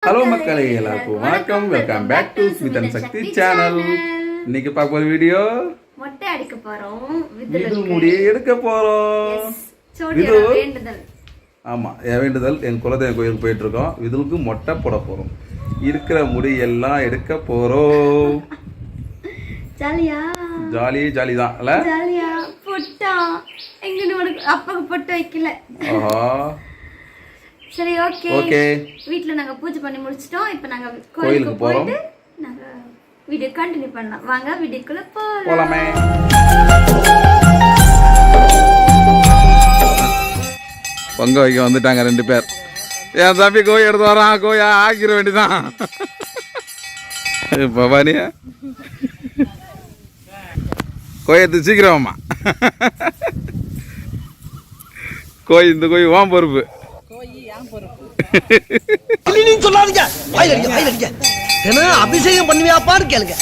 Hello மக்களே, எல்லாருக்கும் வணக்கம். Welcome back to Smith and Shakti channel. இன்னைக்கு பார்க்க போற வீடியோ மொட்டை அடிக்க போறோம், விது முடி எடுக்க போறோம். விது ஆமா, என் வேண்டுதல் என் குலதெய்வ கோயிலுக்கு போயிட்டு இருக்கோம். விதுலுக்கு மொட்டை போட போறோம். இருக்கிற முடி எல்லாம் எடுக்க போறோம். ஜாலியா ஜாலி தான் இல்ல? ஜாலியா பொட்டா எங்க உனக்கு அப்பாக்கு பொட்டு வைக்கல. ஆஹா, சரி ஓகே. வீட்ல நாங்க பூஜை பண்ணி முடிச்சிட்டோம். இப்போ நாங்க கோயிலுக்கு போறோம். நாங்க வீடியோ கண்டினியூ பண்ணலாம். வாங்க வீடியோக்குள்ள போலாமே. பொங்க வைக்க வந்துட்டாங்க ரெண்டு பேர். என் தம்பி கோய் எடுத்து வரான். கோயா ஆக்கிற வேண்டிதான். பவானி கோய் எடுத்து சீக்கிரமா. கோய் இந்த கோய் வாம் பொறுப்பு. சொல்லாதீங்க, அபிஷேகம் பண்ணுவியாப்பான்னு கேளுங்க.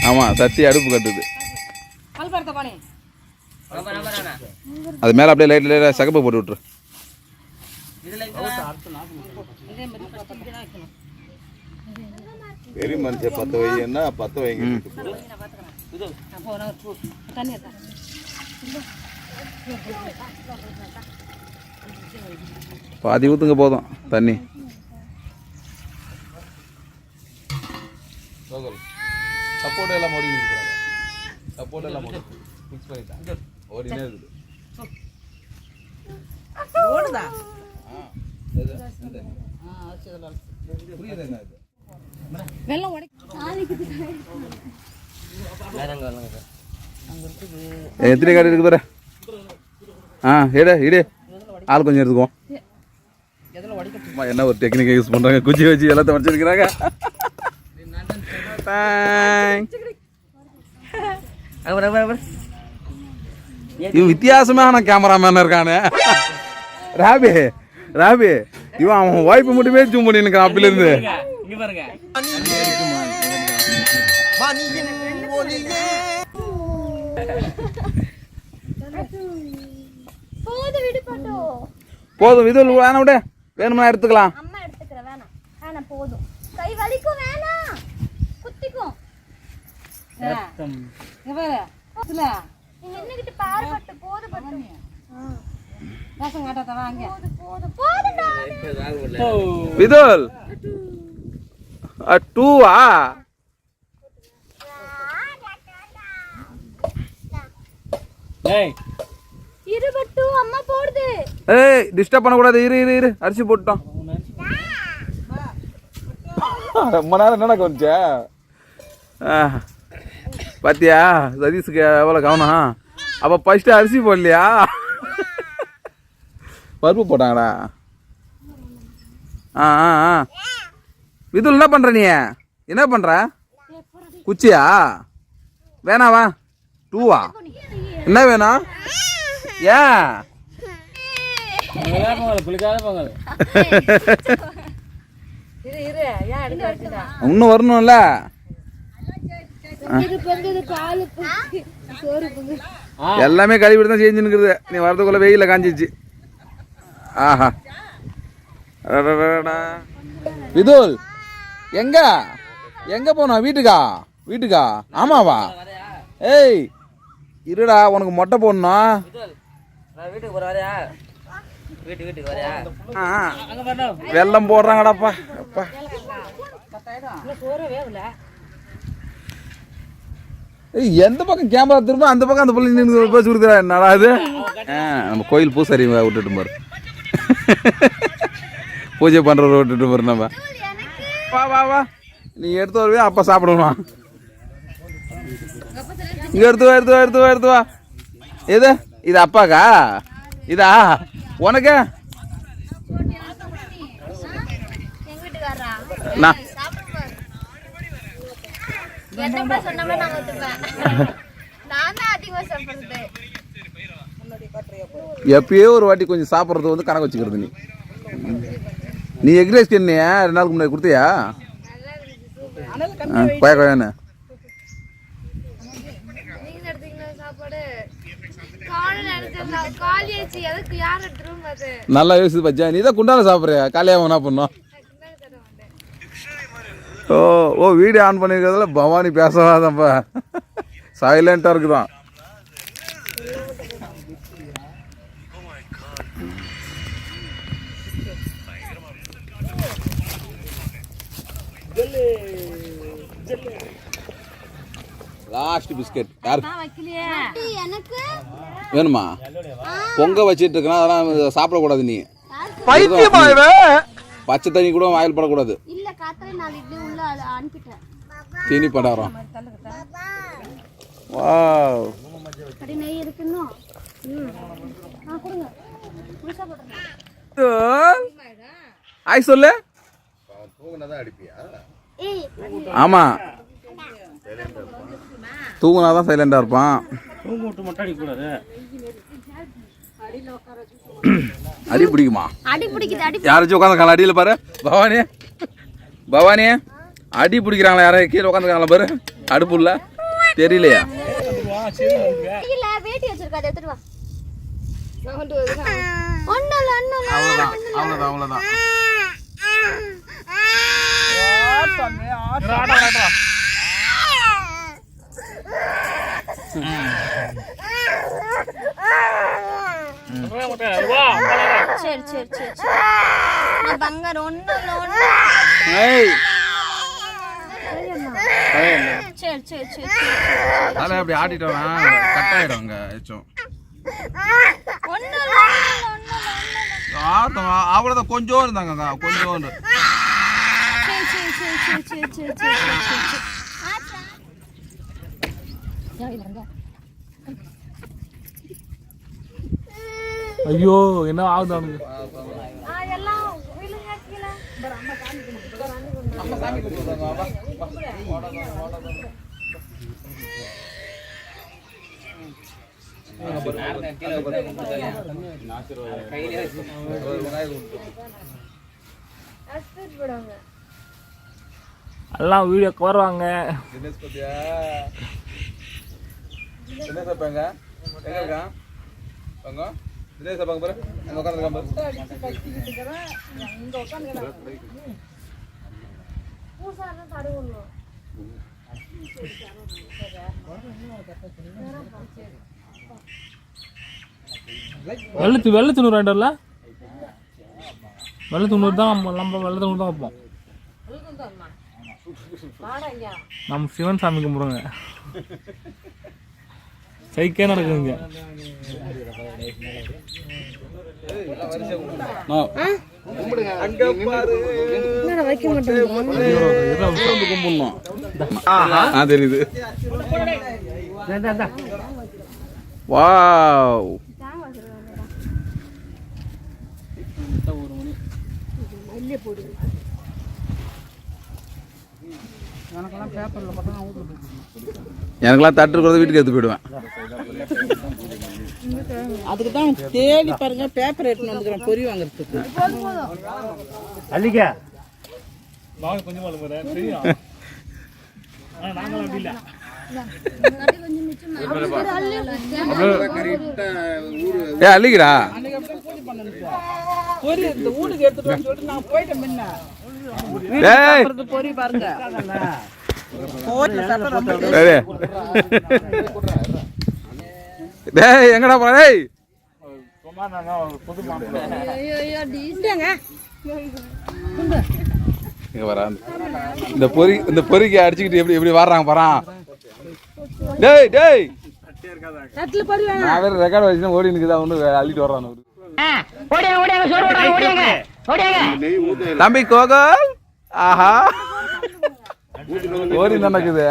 ஆமா, தட்டி அடுப்பு கட்டுது. அது மேல அப்படியே லைட்ல சகப்பு போட்டு விட்டுரு. பெரிய மனுஷன் 10 வைன்னா 10 வைங்க. பாதி ஊத்துங்க போதும் தண்ணி. சப்போர்ட் எல்லாம் ஓடி நிற்கிறாங்க. சப்போர்ட் எல்லாம் ஓடி ஃபிக்ஸ் பண்ணிட்டாங்க. ஓடினே இருக்குது. ஓடுதா? புரியுது என்ன இது? வெல்லம் எத்தனை கார்டு இருக்கு பாரு. இடு ஆள் கொஞ்சம் எடுத்துக்குவோம். என்ன ஒரு டெக்னிக்கை யூஸ் பண்றாங்க. குச்சி வச்சு எல்லாத்தையும் வச்சிருக்கிறாங்க. இவன் வித்தியாசமான கேமராமேன் இருக்கானே. ராபி இவன் அவன் வாய்ப்பு மட்டுமே ஜூம் பண்ணி நிற்கிறான். அப்படில இருந்து போதும். இது வேணாம், விட வேணுமா எடுத்துக்கலாம். போதும். கை வலிக்கும், வேணாம் குத்திக்கும். விதுல் டூவா? அம்மா போடுது. ஏய், டிஸ்டர்ப் பண்ணக்கூடாது. இரு அரிசி போட்டோம். ரொம்ப நேரம் என்னடா கொஞ்ச பாத்தியா? சதீஷுக்கு எவ்வளோ கவனம். அப்போ ஃபர்ஸ்ட் அரிசி போடலையா? பருப்பு போட்டாங்கடா. விதுல் என்ன பண்ற? நீ என்ன பண்ற? குச்சியா? வேணாவா? டூவா? என்ன வேணும்? ஏன் இன்னும் வரணும்ல? எல்லாமே கழுவிட்டு தான் செஞ்சுன்னு இருக்குது. நீ வரதுக்குள்ள வெயில காஞ்சிச்சு. ஆஹா, விதுல் எங்க போனா? வீட்டுக்கா? ஆமாவா? ஏய் இருடா, உனக்கு மொட்டை போடணும். வெள்ளம் போடுறாங்கடாப்பா. எந்த பக்கம் கேமரா திரும்ப அந்த பக்கம் அந்த பிள்ளை நின்று பேசி கொடுக்குறா. என்னடா இது? நம்ம கோயில் பூசாரி விட்டுட்டு பாரு. பூஜை பண்றவரை விட்டுட்டு பாரு. நம்ம வா நீ எடுத்து வருவே, அப்பா சாப்பிடுவான். இங்க எடுத்து வா. இது அப்பாக்கா? இதா உனக்கு? எப்பயோ ஒரு வாட்டி கொஞ்சம் சாப்பிட்றது வந்து கணக்கு வச்சுக்கிறது. நீ எக் ரைஸ் கேனியா 2 நாளுக்கு முன்னாடி கொடுத்தியா? கொய கொயன்னு நல்லா யோசிச்சு பச்சா, நீ தான் குண்டால சாப்பிட்றியா? காலையாக என்ன பண்ணோம்? ஓ வீடியோ ஆன் பண்ணியிருக்கிறதுல பவானி பேசவாதப்பா, சைலண்டாக இருக்குதான். லாஸ்ட் பிஸ்கட் யார் வேணுமா? பொங்க வச்சிட்டு இருக்கா, அதெல்லாம் சாப்பிடக்கூடாது. நீ பச்சை தண்ணி கூட வாயில் படக்கூடாது. தீனி படாரம். வாவ், ஆய் சொல்லு. ஆமா, தூங்குனாதான் சைலண்டா இருப்பான். அடி பிடிக்குமா? யாராச்சும் உட்காந்துருக்காங்களா அடியில் பாரு? பவானி, பவானி அடி பிடிக்கிறாங்களா? யாரும் கீழே உட்காந்துருக்காங்களா பாரு? அடுப்புல தெரியலையா? அவ்வளோதான். அப்படி ஆட்டிட்டோம்னா கட் ஆயிடும். அவ்வளோதான், கொஞ்சம் இருந்தாங்க, கொஞ்சம். ஐயோ, என்ன ஆகுது? எல்லாம் வீடியோ வருவாங்க. வெள்ளத்தூர் வேண்டல, வெள்ளத்தூர் தான் நம்ம வெள்ளத்தூர் தான் வைப்போம். நம்ம சிவன் சாமி கும்பிடுங்க, சைக்கே நடக்குதுங்க. தெரியுது. வாவ், எனக்கெல்லாம் தட்டு இருக்கிறத வீட்டுக்கு எடுத்து போயிடுவேன். அதுக்கு தான் தேடி பாருங்க, பேப்பர் எடுத்துன்னு வந்துக்கிறேன் பொறி வாங்குறதுக்கு. அல்லிக்கா நான் கொஞ்சம் வளர்றேன் தெரியும். நாங்களும் அப்படி இல்லை. அல்லிக்கிறா பொறி இந்த வீட்டுக்கு எடுத்துட்டு வந்து சொல்லிட்டு நான் போயிட்டேன். முன்ன பொறி பாருங்க, எங்கடா போற? இந்த பொறிக்கு அடிச்சுக்கிட்டு எப்படி எப்படி வர்றாங்க பாறான். டேய் டேய், நான் வேற ரெக்கார்ட் வச்சுனா ஓடி நிக்குதா, ஒண்ணு அள்ளிட்டு வர்றான். தம்பி கோகல், ஆஹா ஓடி நடக்குது.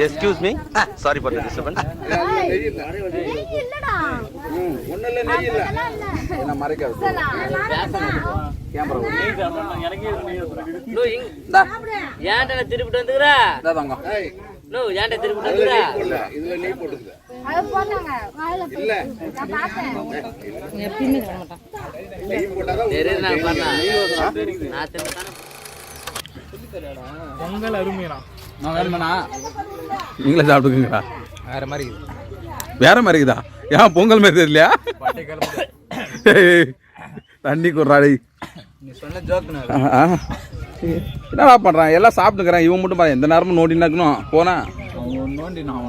Excuse me, sorry for the disturbance. ஏன்டா திருப்பிட்டு வந்துக்கிறா? எப்பயுமே தர மாட்டான். பொங்கல் அருமையா நீங்களே சாப்பிட்டுக்குங்களா? வேற மாதிரி வேற மாதிரி இருக்குதா? ஏன் பொங்கல் மாதிரி தெரியலையா? தண்ணி குடுறாடி. நீ சொன்ன ஜோக்குனா என்னடா பண்றான்? எல்லாம் சாப்பிட்டுக்கிறேன், இவன் மட்டும் பாரு எந்த நேரமும் நோண்டினாக்கணும் போனா. அவன் நோண்டினான்